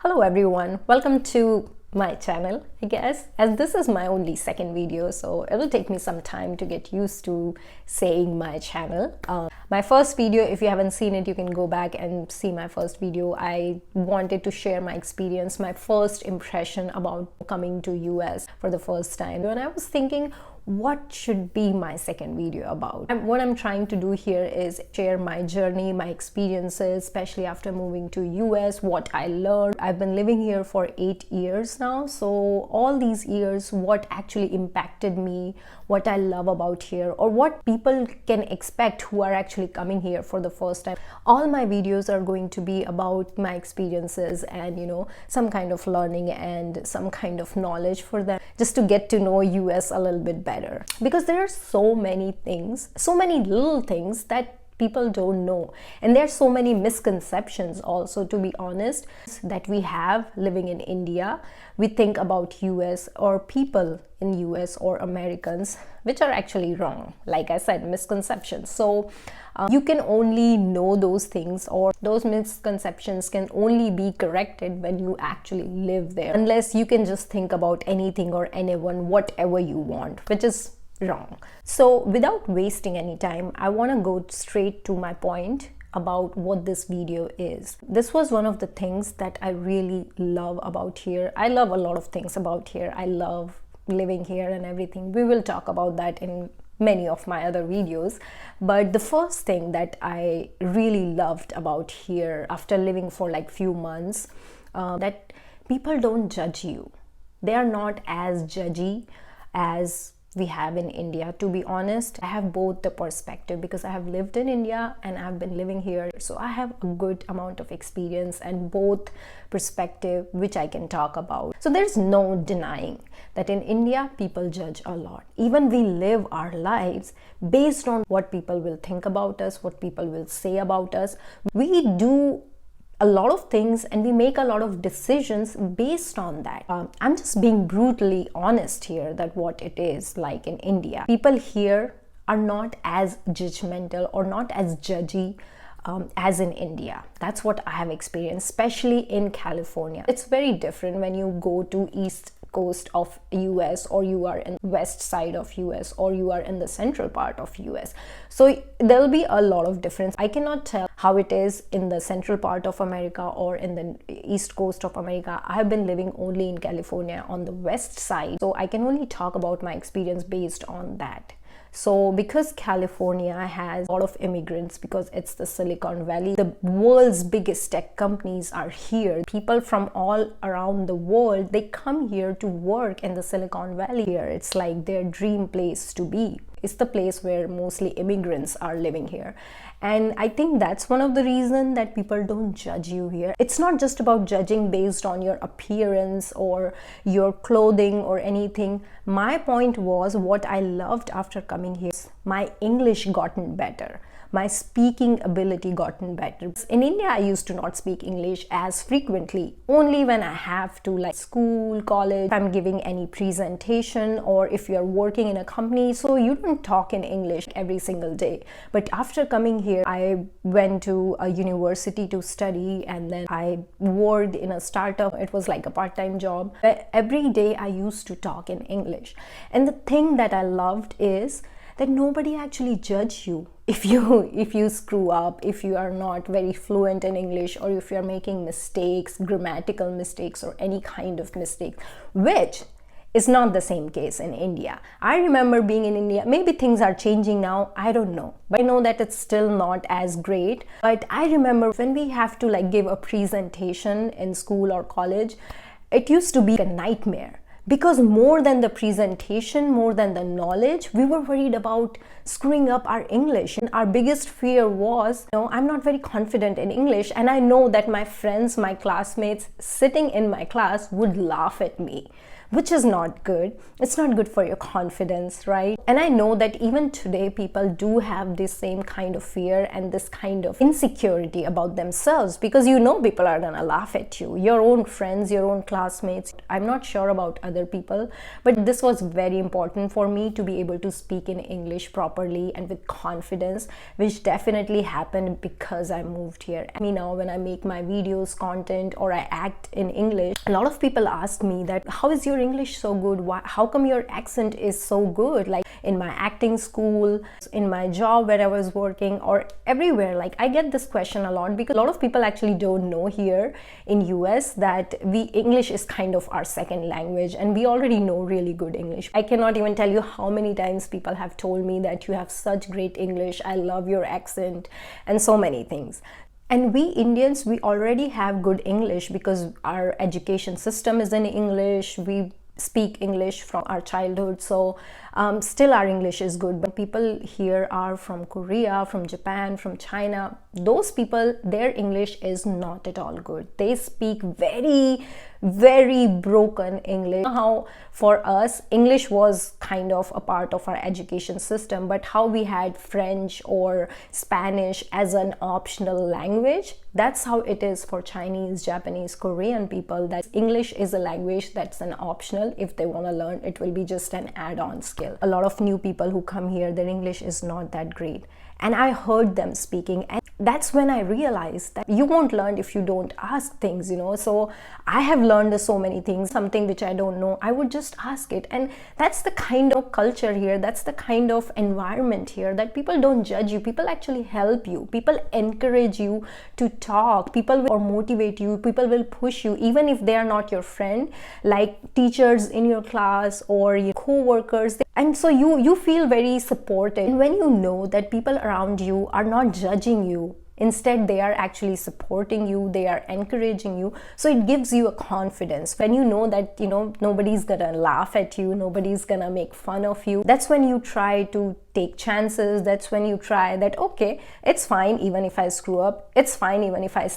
Hello everyone, welcome to my channel, I guess, as this is my only second video, so it'll take me some time to get used to saying my channel. My first video, if you haven't seen it, you can go back and see my first video. I wanted to share my experience, my first impression about coming to US for the first time. And I was thinking, what should be my second video about? And what I'm trying to do here is share my journey, my experiences, especially after moving to US, what I learned. I've been living here for 8 years now, so all these years, what actually impacted me, what I love about here, or what people can expect who are actually coming here for the first time. All my videos are going to be about my experiences and, some kind of learning and some kind of knowledge for them, just to get to know US a little bit better. Because there are so many things, so many little things that people don't know, and there are so many misconceptions also, to be honest, that we have living in India. We think about US or people in US or Americans, which are actually wrong. Like I said, misconceptions. So you can only know those things, or those misconceptions can only be corrected when you actually live there, unless you can just think about anything or anyone, whatever you want, which is wrong. So without wasting any time, I want to go straight to my point about what this video is. This was one of the things that I really love about here. I love a lot of things about here. I love living here and everything. We will talk about that in many of my other videos. But the first thing that I really loved about here after living for like few months, that people don't judge you. They are not as judgy as we have in India. To be honest, I have both the perspective, because I have lived in India and I've been living here, so I have a good amount of experience and both perspective which I can talk about. So there's no denying that in India people judge a lot. Even we live our lives based on what people will think about us, what people will say about us. We do a lot of things and we make a lot of decisions based on that. I'm just being brutally honest here that what it is like in India. People here are not as judgmental or not as judgy as in India. That's what I have experienced, especially in California. It's very different when you go to East Coast of US, or you are in west side of US, or you are in the central part of US. So there'll be a lot of difference. I cannot tell how it is in the central part of America or in the East Coast of America. I have been living only in California on the west side, so I can only talk about my experience based on that. So because California has a lot of immigrants, because it's the Silicon Valley, the world's biggest tech companies are here. People from all around the world, they come here to work in the Silicon Valley here. It's like their dream place to be. It's the place where mostly immigrants are living here. And I think that's one of the reasons that people don't judge you here. It's not just about judging based on your appearance or your clothing or anything. My point was, what I loved after coming here, my English gotten better. My speaking ability gotten better. In India, I used to not speak English as frequently, only when I have to, like school, college, if I'm giving any presentation, or if you're working in a company, so you don't talk in English every single day. But after coming here, I went to a university to study, and then I worked in a startup. It was like a part-time job. Every day I used to talk in English. And the thing that I loved is that nobody actually judge you if you screw up, if you are not very fluent in English, or if you're making mistakes, grammatical mistakes, or any kind of mistake, which is not the same case in India. I remember being in India, maybe things are changing now, I don't know, but I know that it's still not as great. But I remember when we have to like give a presentation in school or college, it used to be a nightmare. Because more than the presentation, more than the knowledge, we were worried about screwing up our English. And our biggest fear was, I'm not very confident in English, and I know that my friends, my classmates sitting in my class would laugh at me. which is not good. It's not good for your confidence, right? And I know that even today people do have this same kind of fear and this kind of insecurity about themselves, because you know people are gonna laugh at you, your own friends, your own classmates. I'm not sure about other people, but this was very important for me to be able to speak in English properly and with confidence, which definitely happened because I moved here. I mean, now when I make my videos, content, or I act in English, a lot of people ask me that, how is your English so good? How come your accent is so good? Like in my acting school, in my job where I was working, or everywhere. Like I get this question a lot because a lot of people actually don't know here in US that English is kind of our second language, and we already know really good English. I cannot even tell you how many times people have told me that you have such great English, I love your accent, and so many things. And we Indians, we already have good English because our education system is in English. We speak English from our childhood, so still our English is good. But people here are from Korea, from Japan, from China. Those people, their English is not at all good. They speak very, very broken English. How for us English was kind of a part of our education system, but how we had French or Spanish as an optional language, that's how it is for Chinese, Japanese, Korean people. That English is a language that's an optional. If they want to learn, it will be just an add-on skill. A lot of new people who come here, their English is not that great, and I heard them speaking, and that's when I realized that you won't learn if you don't ask things, you know. So I have learned so many things. Something which I don't know, I would just ask it. And that's the kind of culture here, that's the kind of environment here, that people don't judge you, people actually help you, people encourage you to talk, people will motivate you, people will push you, even if they are not your friend, like teachers in your class or your co-workers. And so you feel very supported. And when you know that people around you are not judging you, instead they are actually supporting you, they are encouraging you, so it gives you a confidence. When you know that, you know, nobody's gonna laugh at you, nobody's gonna make fun of you, that's when you try to take chances. That's when you try that, okay, it's fine even if I screw up, it's fine even if I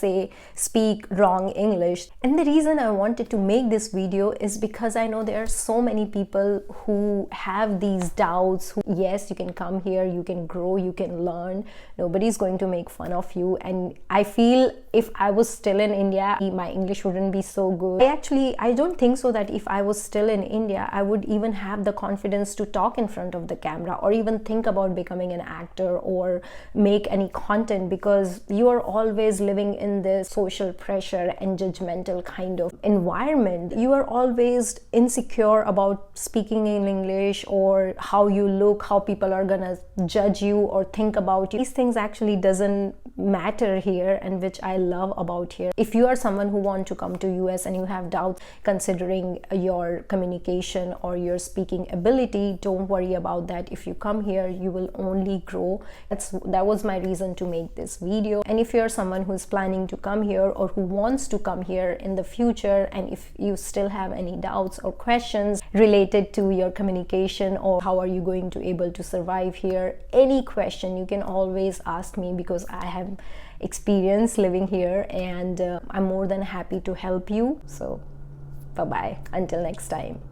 speak wrong English. And the reason I wanted to make this video is because I know there are so many people who have these doubts, yes, you can come here, you can grow, you can learn, nobody's going to make fun of you. And I feel if I was still in India, my English wouldn't be so good. I don't think so that if I was still in India, I would even have the confidence to talk in front of the camera or even think about becoming an actor or make any content, because you are always living in this social pressure and judgmental kind of environment. You are always insecure about speaking in English, or how you look, how people are gonna judge you or think about you. These things actually doesn't matter here, and which I love about here. If you are someone who want to come to US and you have doubts considering your communication or your speaking ability, don't worry about that. If you come here, you will only grow. That was my reason to make this video. And if you're someone who's planning to come here or who wants to come here in the future, and if you still have any doubts or questions related to your communication or how are you going to able to survive here, any question you can always ask me, because I have experience living here, and I'm more than happy to help you. So bye bye until next time.